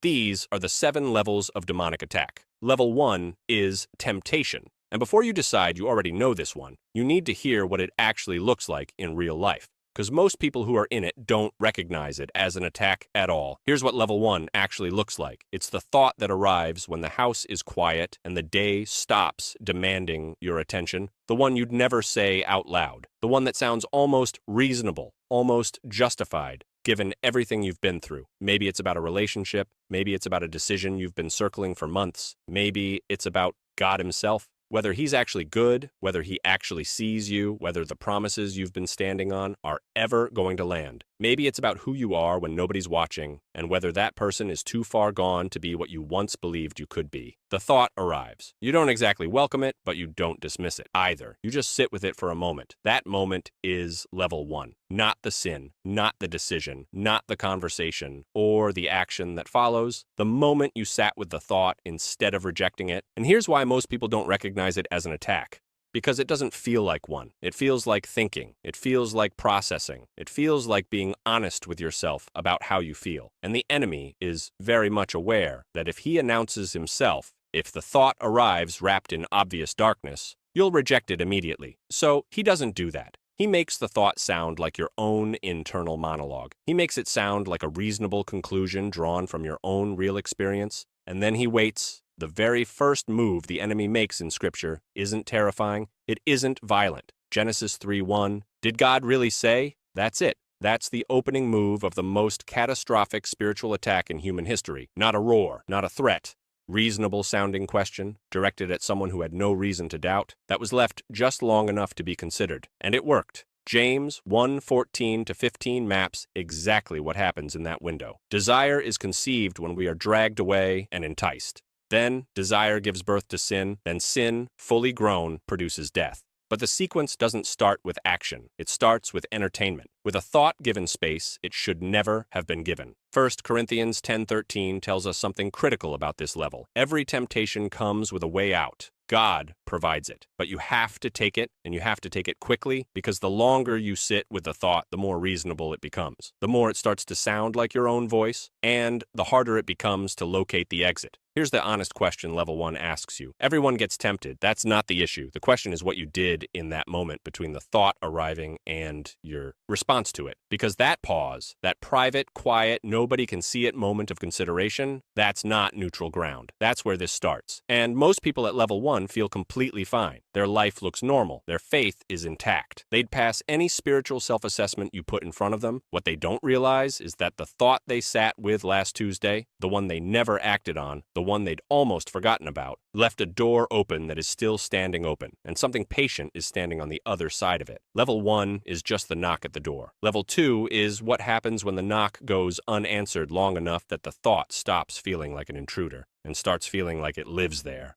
These are the 7 levels of demonic attack. Level 1 is temptation. And before you decide you already know this one, you need to hear what it actually looks like in real life. Because most people who are in it don't recognize it as an attack at all. Here's what level 1 actually looks like. It's the thought that arrives when the house is quiet and the day stops demanding your attention. The one you'd never say out loud. The one that sounds almost reasonable, almost justified, given everything you've been through. Maybe it's about a relationship. Maybe it's about a decision you've been circling for months. Maybe it's about God himself. Whether he's actually good, whether he actually sees you, whether the promises you've been standing on are ever going to land. Maybe it's about who you are when nobody's watching, and whether that person is too far gone to be what you once believed you could be. The thought arrives. You don't exactly welcome it, but you don't dismiss it either. You just sit with it for a moment. That moment is level 1. Not the sin, not the decision, not the conversation, or the action that follows. The moment you sat with the thought instead of rejecting it. And here's why most people don't recognize it as an attack. Because it doesn't feel like one. It feels like thinking. It feels like processing. It feels like being honest with yourself about how you feel. And the enemy is very much aware that if he announces himself, if the thought arrives wrapped in obvious darkness, you'll reject it immediately. So he doesn't do that. He makes the thought sound like your own internal monologue. He makes it sound like a reasonable conclusion drawn from your own real experience. And then he waits. The very first move the enemy makes in Scripture isn't terrifying. It isn't violent. Genesis 3:1. Did God really say? That's it. That's the opening move of the most catastrophic spiritual attack in human history. Not a roar, not a threat. Reasonable sounding question, directed at someone who had no reason to doubt, that was left just long enough to be considered. And it worked. James 1:14-15 maps exactly what happens in that window. Desire is conceived when we are dragged away and enticed. Then desire gives birth to sin, then sin, fully grown, produces death. But the sequence doesn't start with action. It starts with entertainment. With a thought given space, it should never have been given. 1 Corinthians 10:13 tells us something critical about this level. Every temptation comes with a way out. God provides it. But you have to take it, and you have to take it quickly, because the longer you sit with the thought, the more reasonable it becomes. The more it starts to sound like your own voice, and the harder it becomes to locate the exit. Here's the honest question level 1 asks you. Everyone gets tempted. That's not the issue. The question is what you did in that moment between the thought arriving and your response to it. Because that pause, that private, quiet, nobody can see it moment of consideration, that's not neutral ground. That's where this starts. And most people at level 1 feel completely fine. Their life looks normal. Their faith is intact. They'd pass any spiritual self-assessment you put in front of them. What they don't realize is that the thought they sat with last Tuesday, the one they never acted on, the one they'd almost forgotten about, left a door open that is still standing open, and something patient is standing on the other side of it. Level 1 is just the knock at the door. Level 2 is what happens when the knock goes unanswered long enough that the thought stops feeling like an intruder and starts feeling like it lives there.